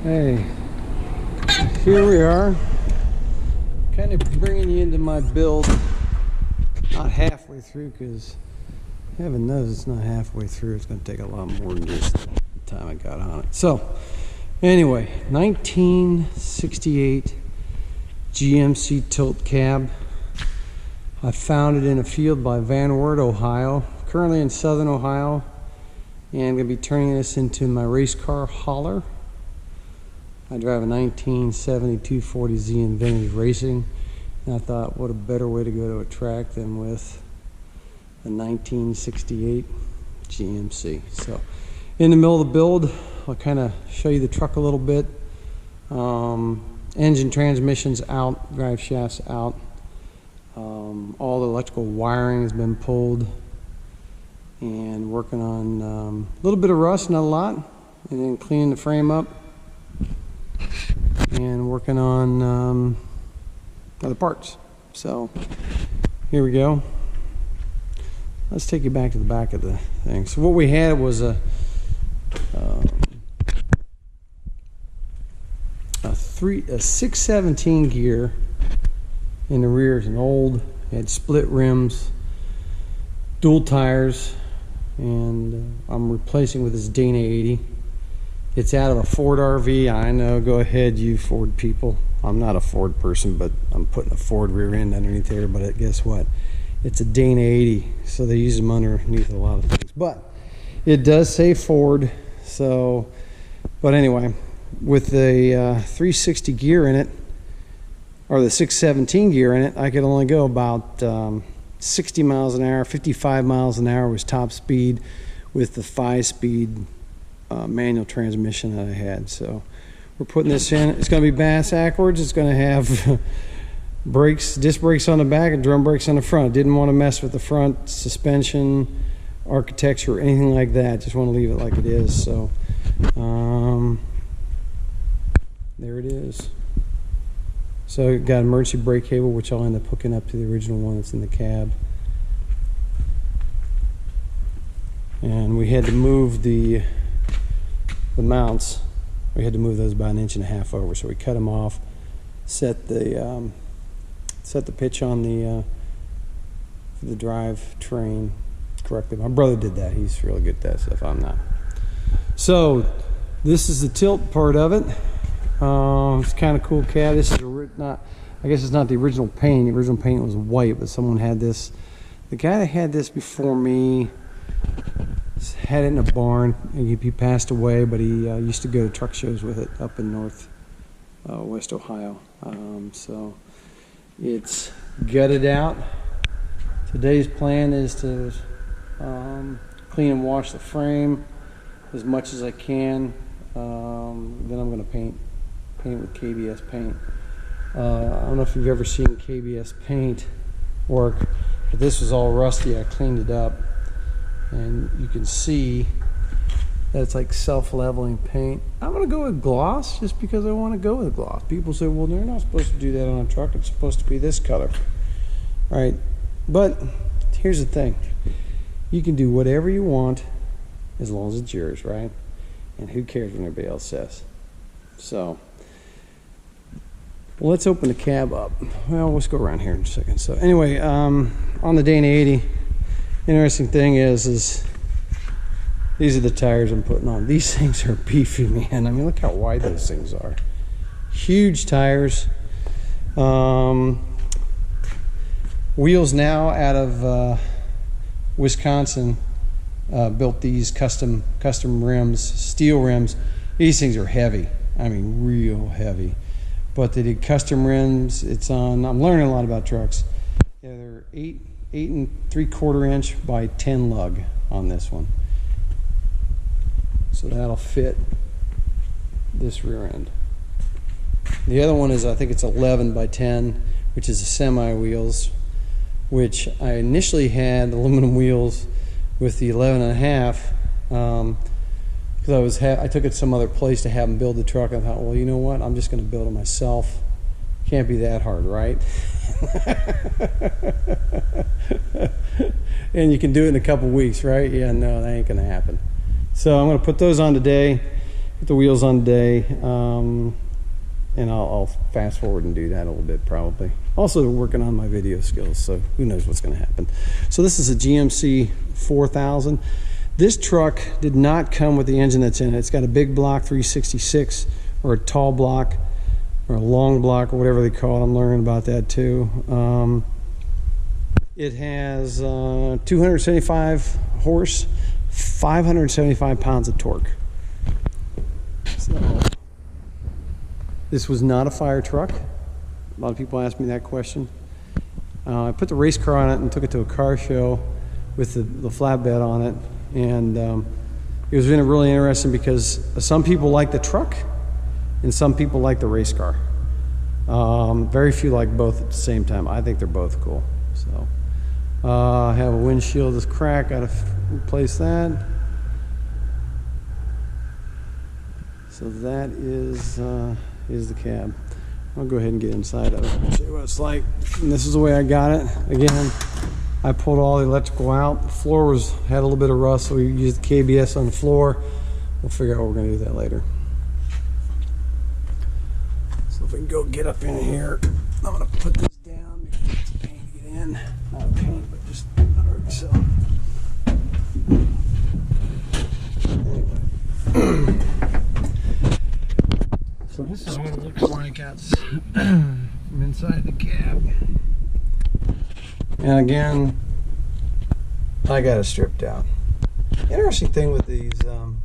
Hey, here we are, kind of bringing you into my build. Not halfway through, because heaven knows it's not halfway through. It's going to take a lot more than just the time I got on it. So, anyway, 1968 GMC Tilt Cab. I found it in a field by Van Wert, Ohio. Currently in southern Ohio, and I'm going to be turning this into my race car hauler. I drive a 1970 240Z in vintage racing, and I thought, what a better way to go to a track than with a 1968 GMC. So, in the middle of the build, I'll kind of show you the truck a little bit. Engine transmissions out, drive shafts out. All the electrical wiring has been pulled, and working on a little bit of rust, not a lot, and then cleaning the frame up. And working on other parts. So here we go. Let's take you back to the back of the thing. So what we had was a 617 gear in the rear. Is an old, had split rims, dual tires, and I'm replacing with this Dana 80. It's out of a Ford RV. I know, go ahead, you Ford people. I'm not a Ford person, but I'm putting a Ford rear end underneath there. But guess what? It's a Dana 80, so they use them underneath a lot of things. But it does say Ford. So, but anyway, with the 360 gear in it, or the 617 gear in it, I could only go about 60 miles an hour. 55 miles an hour was top speed with the 5-speed manual transmission that I had. So we're putting this in. It's going to be bass backwards. It's going to have brakes, disc brakes on the back and drum brakes on the front. Didn't want to mess with the front suspension, architecture, or anything like that. Just want to leave it like it is. So there it is. So it got emergency brake cable, which I'll end up hooking up to the original one that's in the cab. And we had to move the mounts. We had to move those about 1.5 inches over, so we cut them off, set the pitch on the drive train correctly. My brother did that. He's really good at that stuff. I'm not. So this is the tilt part of it. It's kind of cool cab. This is not, I guess it's not the original paint. The original paint was white, but someone had this. The guy that had this before me had it in a barn. He passed away, but he used to go to truck shows with it up in west Ohio. So it's gutted out. Today's plan is to clean and wash the frame as much as I can. Then I'm going to paint with KBS paint. I don't know if you've ever seen KBS paint work, but this was all rusty. I cleaned it up, and you can see that it's like self-leveling paint. I'm going to go with gloss just because I want to go with gloss. People say, well, they're not supposed to do that on a truck. It's supposed to be this color. Right? But here's the thing. You can do whatever you want as long as it's yours, right? And who cares what everybody else says? So, well, let's open the cab up. Well, let's go around here in a second. So anyway, on the Dana 80, interesting thing is these are the tires I'm putting on. These things are beefy, man. I mean, look how wide those things are. Huge tires. Wheels now out of Wisconsin. Built these custom rims, steel rims. These things are heavy. I mean, real heavy. But they did custom rims. It's on. I'm learning a lot about trucks. Yeah, they're 8 3/4 inch by 10 lug on this one. So that'll fit this rear end. The other one is, I think it's 11 by 10, which is a semi wheels, which I initially had aluminum wheels with the 11.5, because I took it some other place to have them build the truck, and I thought, well, you know what, I'm just going to build it myself. Can't be that hard, right? And you can do it in a couple weeks, right? Yeah, no, that ain't going to happen. So I'm going to put those on today, put the wheels on today, and I'll fast forward and do that a little bit probably. Also working on my video skills, so who knows what's going to happen. So this is a GMC 4000. This truck did not come with the engine that's in it. It's got a big block 366, or a tall block, or a long block, or whatever they call it. I'm learning about that too. It has 275 horse, 575 pounds of torque. So, this was not a fire truck. A lot of people ask me that question. I put the race car on it and took it to a car show with the flatbed on it, and it was really interesting because some people like the truck and some people like the race car. Very few like both at the same time. I think they're both cool. So I have a windshield that's cracked. Got to replace that. So that is the cab. I'll go ahead and get inside of it and show you what it's like. And this is the way I got it. Again, I pulled all the electrical out. The floor had a little bit of rust, so we used the KBS on the floor. We'll figure out what we're going to do that later. So if we can go get up in here, I'm going to put this down because it's a pain to get in. Not a pain, but just hard. So anyway. So this is what it looks like from inside the cab. And again, I got it stripped out. Interesting thing with these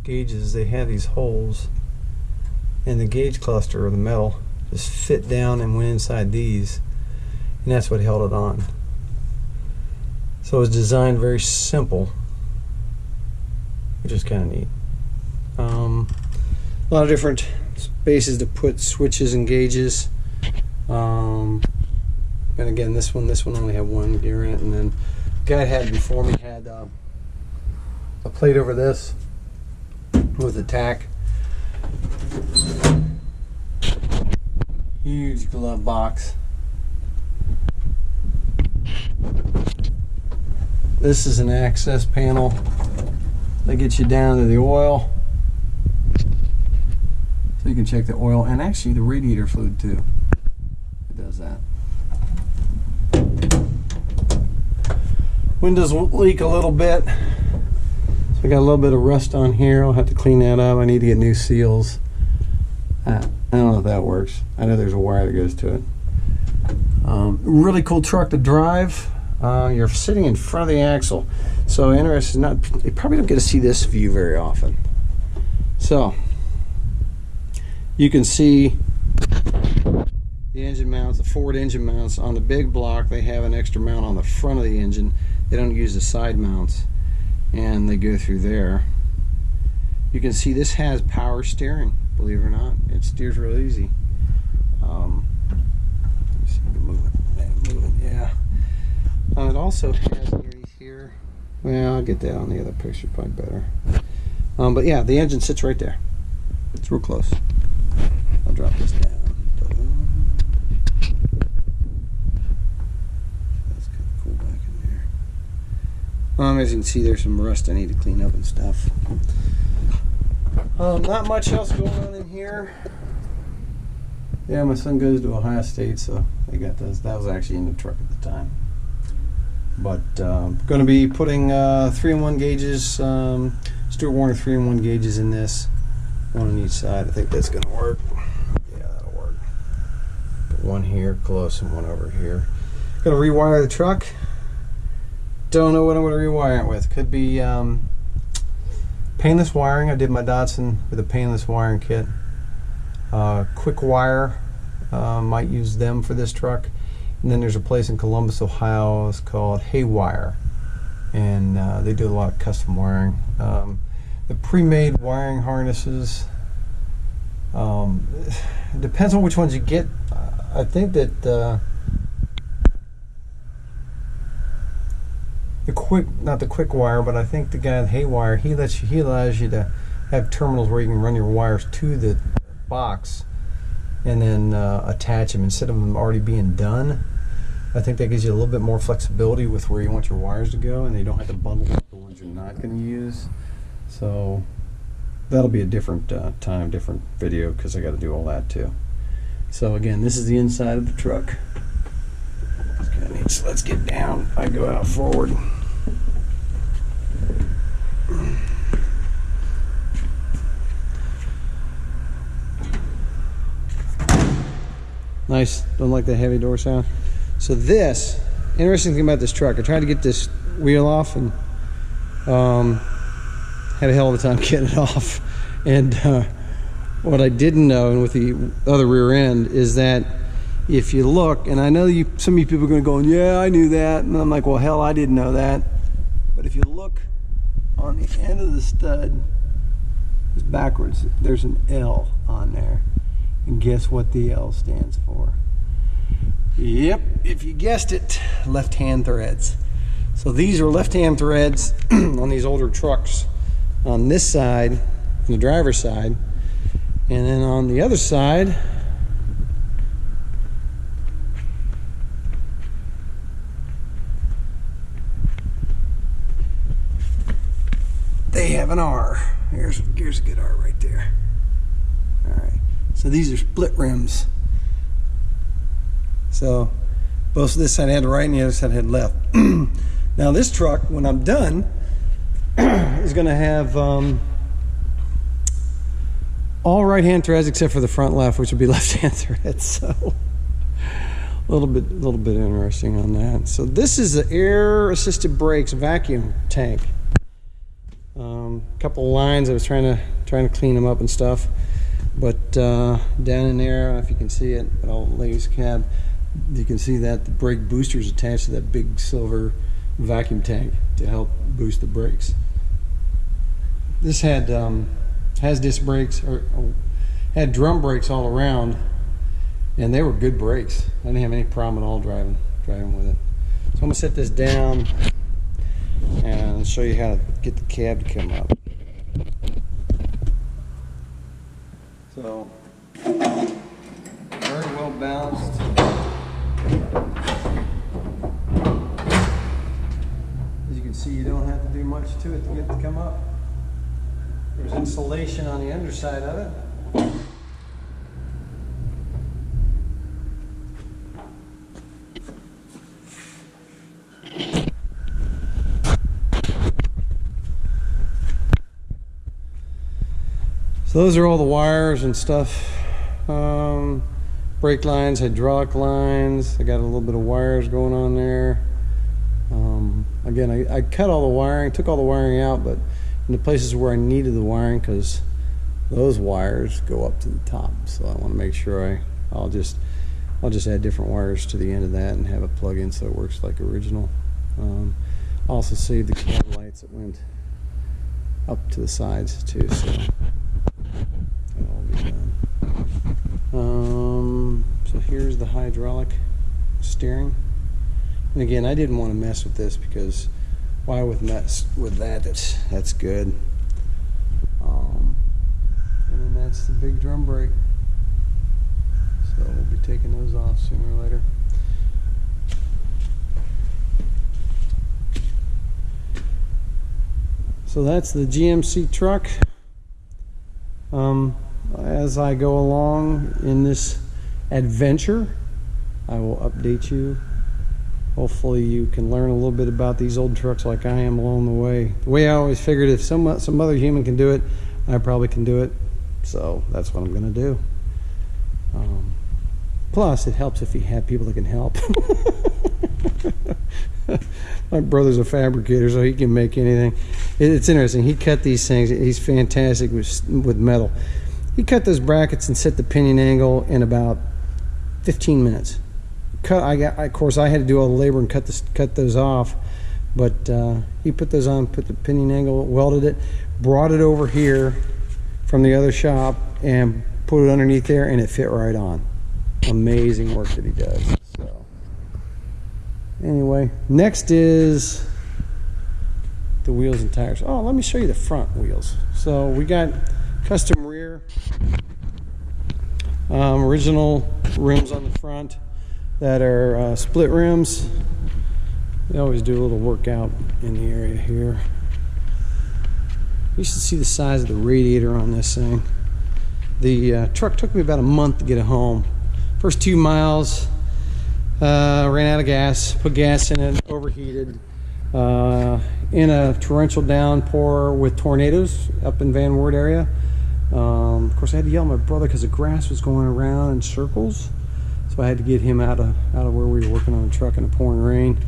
gauges, they have these holes, and the gauge cluster, or the metal, just fit down and went inside these, and that's what held it on. So it was designed very simple, which is kind of neat. A lot of different spaces to put switches and gauges. And again, this one only had one gear in it, and then the guy had before me had a plate over this with a tack. Huge glove box. This is an access panel that gets you down to the oil, so you can check the oil and actually the radiator fluid too. It does that. Windows leak a little bit, so I got a little bit of rust on here. I'll have to clean that up. I need to get new seals. I don't know if that works. I know there's a wire that goes to it. Really cool truck to drive. You're sitting in front of the axle, so interesting. You probably don't get to see this view very often. So you can see the engine mounts, the forward engine mounts on the big block. They have an extra mount on the front of the engine. They don't use the side mounts, and they go through there. You can see this has power steering, believe it or not. It steers real easy. Let's see if we can move it. Yeah. It also has underneath here, well, I'll get that on the other picture, probably better. But yeah, the engine sits right there. It's real close. I'll drop this down. That's kind of cool back in there. As you can see, there's some rust I need to clean up and stuff. Not much else going on in here. Yeah, my son goes to Ohio State, so they got those. That was actually in the truck at the time. But going to be putting 3-in-1 gauges, Stuart Warner 3-in-1 gauges in this, one on each side. I think that's going to work. Yeah, that'll work. Put one here close and one over here. Going to rewire the truck. Don't know what I'm going to rewire it with. Could be painless wiring. I did my Datsun with a painless wiring kit. Quick wire, might use them for this truck. And then there's a place in Columbus, Ohio, it's called Haywire, and they do a lot of custom wiring. The pre-made wiring harnesses, it depends on which ones you get. I think that not the quick wire, but I think the guy at Haywire, he allows you to have terminals where you can run your wires to the box and then attach them instead of them already being done. I think that gives you a little bit more flexibility with where you want your wires to go, and you don't have to bundle up the ones you're not going to use. So that'll be a different time, different video, because I got to do all that too. So again, this is the inside of the truck. So let's get down. I go out forward. Nice. Don't like the heavy door sound. So this, interesting thing about this truck, I tried to get this wheel off and had a hell of a time getting it off. And what I didn't know, and with the other rear end, is that if you look, and I know some of you people are going to go, yeah, I knew that. And I'm like, well, hell, I didn't know that. But if you look on the end of the stud, it's backwards. There's an L on there. And guess what the L stands for? Yep, if you guessed it, left-hand threads. So these are left-hand threads on these older trucks on this side, on the driver's side. And then on the other side, they have an R. Here's a good R right there. All right. So these are split rims. So both this side had right and the other side had left. Now this truck, when I'm done, is going to have all right-hand threads except for the front left, which would be left-hand threads. So a little bit interesting on that. So this is the air-assisted brakes vacuum tank. Couple of lines. I was trying to clean them up and stuff, but down in there, I don't know if you can see it, but I'll ladies cab, you can see that the brake booster is attached to that big silver vacuum tank to help boost the brakes. This had has disc brakes, or had drum brakes all around, and they were good brakes. I didn't have any problem at all driving with it. So I'm gonna set this down and show you how to get the cab to come up. So, very well balanced. As you can see, you don't have to do much to it to get it to come up. There's insulation on the underside of it. So those are all the wires and stuff. Brake lines, hydraulic lines. I got a little bit of wires going on there. Again, I cut all the wiring, took all the wiring out, but in the places where I needed the wiring, because those wires go up to the top. So I want to make sure I'll just add different wires to the end of that and have it plug in so it works like original. Also saved the cab lights that went up to the sides too. So that'll all be done. So here's the hydraulic steering. And again, I didn't want to mess with this because why would mess with that? That's good. And then that's the big drum brake. So we'll be taking those off sooner or later. So that's the GMC truck. As I go along in this adventure, I will update you. Hopefully you can learn a little bit about these old trucks like I am along the way. The way I always figured, if some other human can do it, I probably can do it. So that's what I'm going to do. Plus, it helps if you have people that can help. My brother's a fabricator, so he can make anything. It's interesting. He cut these things. He's fantastic with metal. He cut those brackets and set the pinion angle in about 15 minutes. Of course, I had to do all the labor and cut those off, but he put those on, put the pinion angle, welded it, brought it over here from the other shop, and put it underneath there, and it fit right on. Amazing work that he does. So anyway, next is the wheels and tires. Oh, let me show you the front wheels. So we got custom rear, original rims on the front that are split rims. They always do a little workout in the area here. You should see the size of the radiator on this thing. The truck took me about a month to get it home. First 2 miles, ran out of gas, put gas in it, overheated. In a torrential downpour with tornadoes up in Van Wert area. Of course, I had to yell at my brother because the grass was going around in circles. So I had to get him out of where we were working on the truck in the pouring rain.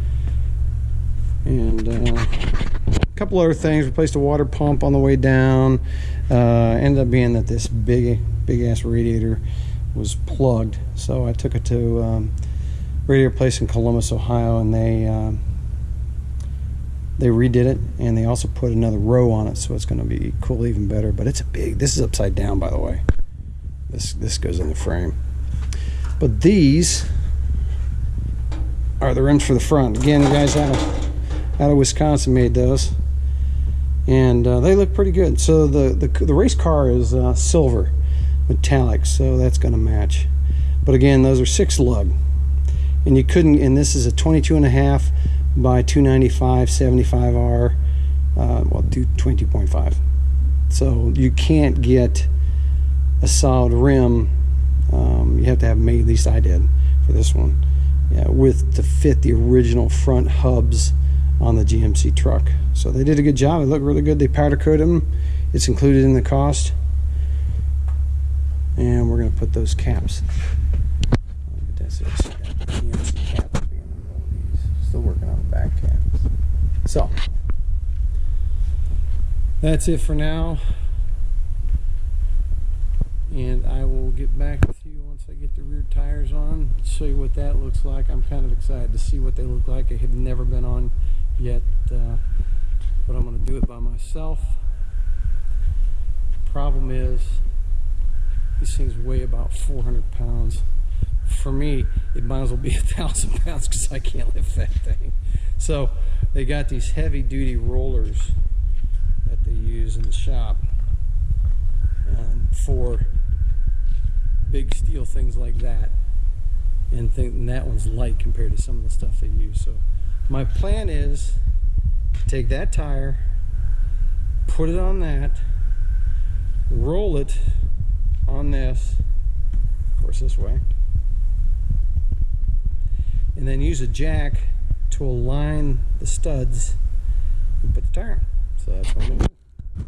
And a couple other things. Replaced a water pump on the way down. Ended up being that this big ass radiator was plugged. So I took it to Radiator place in Columbus, Ohio, and they redid it, and they also put another row on it, so it's going to be cool even better. But it's a big. This is upside down, by the way. This goes in the frame. But these are the rims for the front. Again, the guys out of Wisconsin made those, and they look pretty good. So the race car is silver metallic, so that's going to match. But again, those are 6 lug, and you couldn't. And this is a 22.5 by 295 75R. Well, 22.5. So you can't get a solid rim. You have to have made, at least I did for this one, yeah, to fit the original front hubs on the GMC truck. So they did a good job. They look really good. They powder coated them. It's included in the cost. And we're going to put those caps. That's it. GMC cap. Still working on the back caps. So that's it for now. And I will get back with you once I get the rear tires on, show you what that looks like. I'm kind of excited to see what they look like. I have never been on yet, but I'm going to do it by myself. Problem is, these things weigh about 400 pounds. For me, it might as well be 1,000 pounds because I can't lift that thing. So they got these heavy duty rollers that they use in the shop for big steel things like that, and that one's light compared to some of the stuff they use. So my plan is to take that tire, put it on that, roll it on this, of course this way, and then use a jack to align the studs and put the tire on. So that's what I'm going to do.